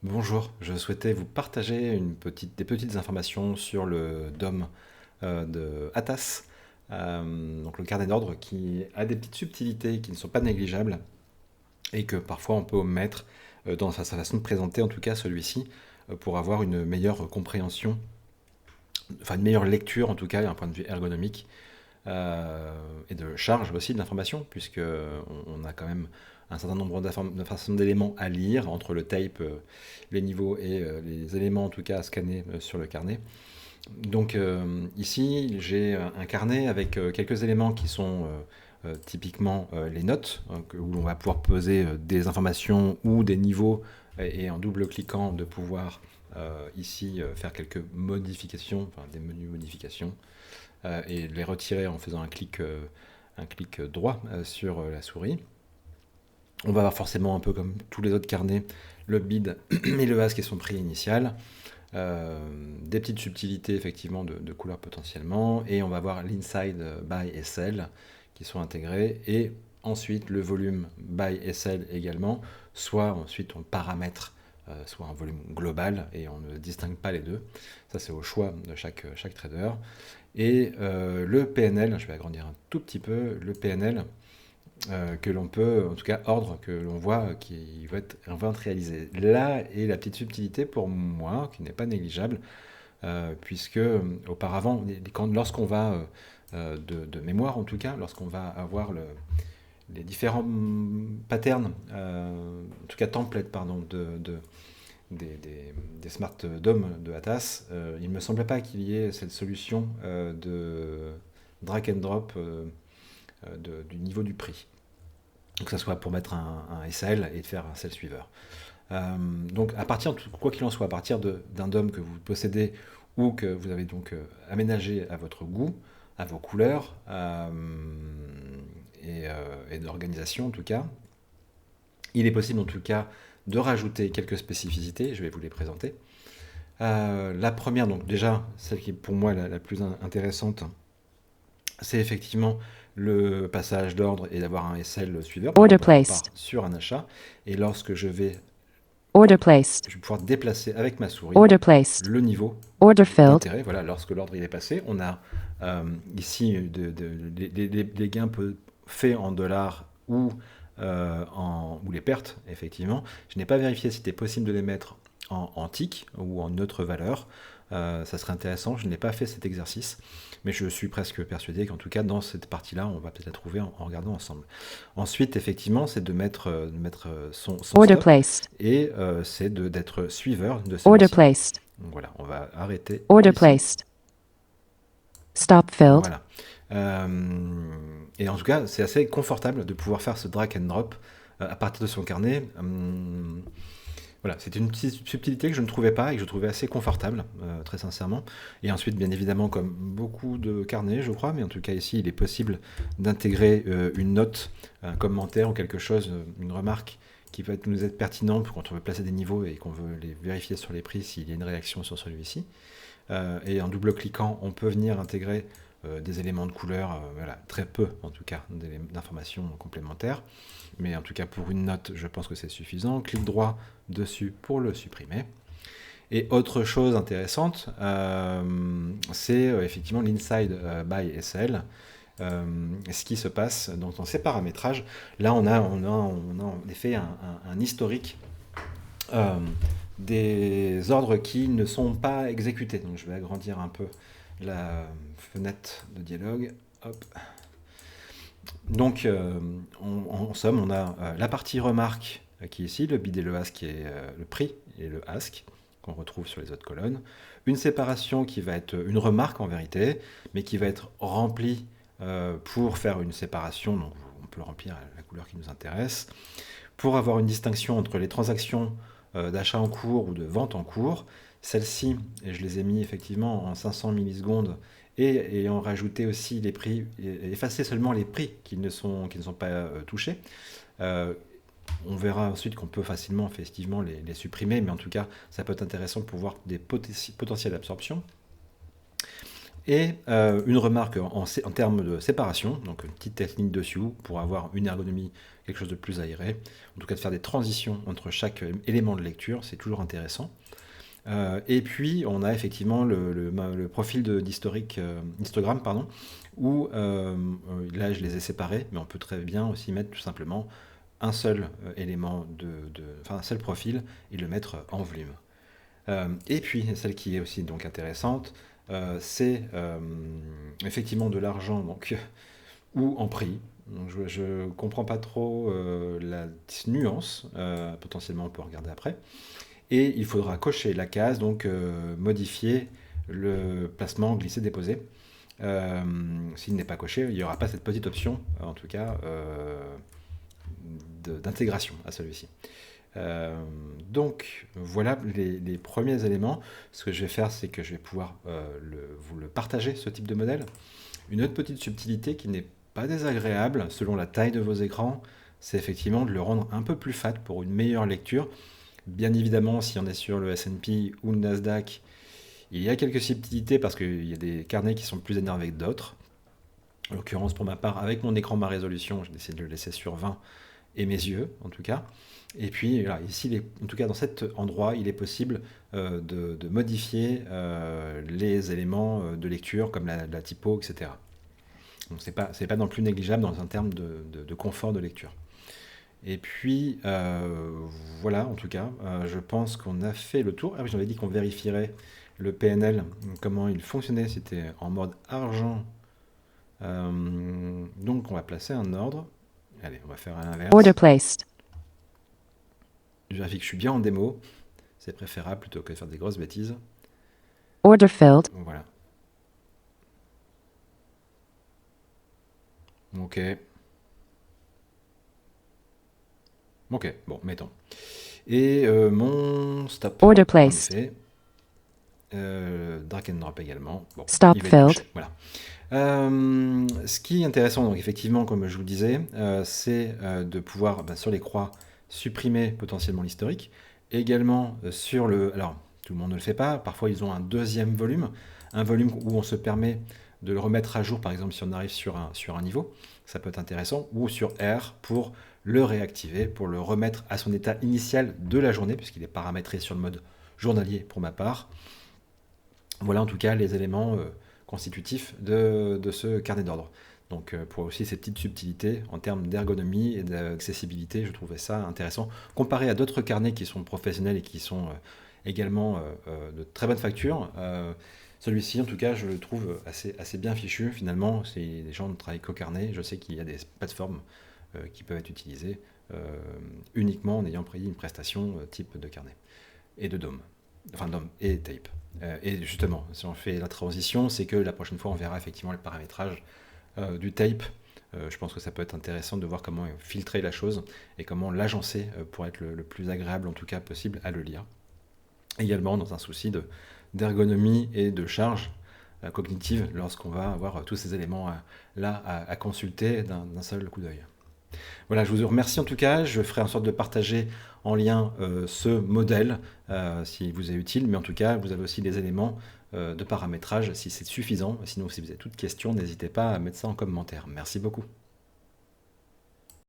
Bonjour, je souhaitais vous partager des petites informations sur le DOM de Atas, donc le carnet d'ordre qui a des petites subtilités qui ne sont pas négligeables et que parfois on peut omettre dans sa façon de présenter, en tout cas celui-ci, pour avoir une meilleure compréhension, enfin une meilleure lecture en tout cas d'un point de vue ergonomique et de charge aussi de l'information, puisque on a quand même un certain nombre d'éléments à lire entre le tape, les niveaux et les éléments en tout cas à scanner sur le carnet. Donc ici j'ai un carnet avec quelques éléments qui sont typiquement les notes, où l'on va pouvoir poser des informations ou des niveaux et en double-cliquant de pouvoir ici faire quelques modifications, enfin des menus modifications et les retirer en faisant un clic droit sur la souris. On va avoir forcément un peu comme tous les autres carnets, le bid et le as qui sont pris initial. Des petites subtilités effectivement de couleurs potentiellement, et on va voir l'inside by SL qui sont intégrés, et ensuite le volume by SL également, soit ensuite on paramètre soit un volume global et on ne distingue pas les deux. Ça c'est au choix de chaque trader. Et le PNL, je vais agrandir un tout petit peu, le PNL que l'on peut, en tout cas ordre que l'on voit qui va être réalisé. Là est la petite subtilité pour moi, qui n'est pas négligeable, puisque auparavant, lorsqu'on va de mémoire en tout cas, lorsqu'on va avoir les différents patterns, en tout cas templates, pardon, des smart DOM de Atas, il ne me semblait pas qu'il y ait cette solution de drag and drop du niveau du prix. Donc que ce soit pour mettre un SL et de faire un sell suiveur. Donc à partir, quoi qu'il en soit, à partir d'un DOM que vous possédez ou que vous avez donc aménagé à votre goût, à vos couleurs et d'organisation en tout cas, il est possible en tout cas de rajouter quelques spécificités, je vais vous les présenter. La première, donc déjà, celle qui est pour moi la plus intéressante, c'est effectivement le passage d'ordre et d'avoir un SL suiveur. Par Order exemple, on placed. part sur un achat, et lorsque Order placed. je vais pouvoir déplacer avec ma souris Order placed. le niveau Order filled. d'intérêt. Voilà, lorsque l'ordre il est passé, on a ici les gains faits en dollars ou les pertes, effectivement. Je n'ai pas vérifié si c'était possible de les mettre en tick ou en autre valeur. Ça serait intéressant, je n'ai pas fait cet exercice, mais je suis presque persuadé qu'en tout cas dans cette partie-là, on va peut-être la trouver en regardant ensemble. Ensuite, effectivement, c'est de mettre son Order stop, placed. et c'est d'être suiveur de Order celui-ci. placed. Donc voilà, on va arrêter Order ici. placed. Stop filled. Voilà. Et en tout cas, c'est assez confortable de pouvoir faire ce drag and drop à partir de son carnet. Voilà, c'était une petite subtilité que je ne trouvais pas et que je trouvais assez confortable, très sincèrement. Et ensuite, bien évidemment, comme beaucoup de carnets, je crois, mais en tout cas ici, il est possible d'intégrer une note, un commentaire ou quelque chose, une remarque qui peut nous être pertinent quand on veut placer des niveaux et qu'on veut les vérifier sur les prix s'il y a une réaction sur celui-ci. Et en double-cliquant, on peut venir intégrer des éléments de couleur, voilà, très peu en tout cas d'informations complémentaires, mais en tout cas pour une note, je pense que c'est suffisant. Clic droit dessus pour le supprimer. Et autre chose intéressante, c'est effectivement l'inside by SL. Ce qui se passe donc dans ces paramétrages, là on a en effet un historique euh, des ordres qui ne sont pas exécutés. Donc je vais agrandir un peu la fenêtre de dialogue. Hop. Donc en somme, on a la partie remarque qui est ici, le bid et le ask qui est le prix et le ask qu'on retrouve sur les autres colonnes. Une séparation qui va être une remarque en vérité, mais qui va être remplie pour faire une séparation. Donc on peut remplir la couleur qui nous intéresse. Pour avoir une distinction entre les transactions d'achat en cours ou de vente en cours, celles-ci, je les ai mis effectivement en 500 millisecondes et ayant rajouté aussi les prix, effacer seulement les prix qui ne sont pas touchés. Euh, on verra ensuite qu'on peut facilement effectivement les supprimer, mais en tout cas, ça peut être intéressant pour voir des potentiels d'absorption. Et une remarque en termes de séparation, donc une petite technique dessus pour avoir une ergonomie, quelque chose de plus aéré, en tout cas de faire des transitions entre chaque élément de lecture, c'est toujours intéressant. Et puis, on a effectivement le profil d'historique, histogramme, pardon, où là, je les ai séparés, mais on peut très bien aussi mettre tout simplement un seul élément, enfin un seul profil, et le mettre en volume. Et puis, celle qui est aussi donc intéressante, c'est effectivement de l'argent donc, ou en prix. Donc, je ne comprends pas trop la nuance, potentiellement on peut regarder après. Et il faudra cocher la case, donc modifier le placement glisser-déposer. S'il n'est pas coché, il n'y aura pas cette petite option, en tout cas, d'intégration à celui-ci. Donc voilà les premiers éléments. Ce que je vais faire, c'est que je vais pouvoir vous le partager, ce type de modèle. Une autre petite subtilité qui n'est pas désagréable selon la taille de vos écrans, c'est effectivement de le rendre un peu plus fat pour une meilleure lecture. Bien évidemment, si on est sur le S&P ou le Nasdaq, il y a quelques subtilités parce qu'il y a des carnets qui sont plus énervés que d'autres. En l'occurrence, pour ma part, avec mon écran, ma résolution, j'ai décidé de le laisser sur 20 et mes yeux, en tout cas. Et puis, là, ici, en tout cas, dans cet endroit, il est possible de modifier les éléments de lecture, comme la typo, etc. Donc, c'est pas non plus négligeable dans un terme de confort de lecture. Et puis, voilà, en tout cas, je pense qu'on a fait le tour. Ah oui, j'avais dit qu'on vérifierait le PNL, comment il fonctionnait. C'était en mode argent. Donc, on va placer un ordre. Allez, on va faire à l'inverse. Order placed. Je vérifie que je suis bien en démo. C'est préférable plutôt que de faire des grosses bêtises. Order filled. Voilà. Ok. Ok, bon, mettons. Et mon stop. Order En placed. effet. Drag and drop également. Bon, Stop il va être filled. coché, voilà. Ce qui est intéressant, donc effectivement, comme je vous le disais, c'est de pouvoir, sur les croix, supprimer potentiellement l'historique. Également sur le... Alors, tout le monde ne le fait pas. Parfois, ils ont un deuxième volume. Un volume où on se permet de le remettre à jour, par exemple, si on arrive sur un niveau. Ça peut être intéressant. Ou sur R pour le réactiver, pour le remettre à son état initial de la journée, puisqu'il est paramétré sur le mode journalier pour ma part. Voilà en tout cas les éléments constitutifs de ce carnet d'ordre. Donc pour aussi ces petites subtilités en termes d'ergonomie et d'accessibilité, je trouvais ça intéressant. Comparé à d'autres carnets qui sont professionnels et qui sont également de très bonne facture, celui-ci en tout cas je le trouve assez bien fichu finalement. C'est des gens ne travaillent qu'au carnet. Je sais qu'il y a des plateformes qui peuvent être utilisées uniquement en ayant pris une prestation type de carnet et de DOM, enfin DOM et tape. Et justement, si on fait la transition, c'est que la prochaine fois, on verra effectivement le paramétrage du tape. Je pense que ça peut être intéressant de voir comment filtrer la chose et comment l'agencer pour être le plus agréable, en tout cas possible, à le lire. Également dans un souci d'ergonomie et de charge cognitive lorsqu'on va avoir tous ces éléments là à consulter d'un seul coup d'œil. Voilà, je vous remercie en tout cas. Je ferai en sorte de partager en lien ce modèle s'il vous est utile. Mais en tout cas, vous avez aussi les éléments de paramétrage si c'est suffisant. Sinon, si vous avez toute question, n'hésitez pas à mettre ça en commentaire. Merci beaucoup.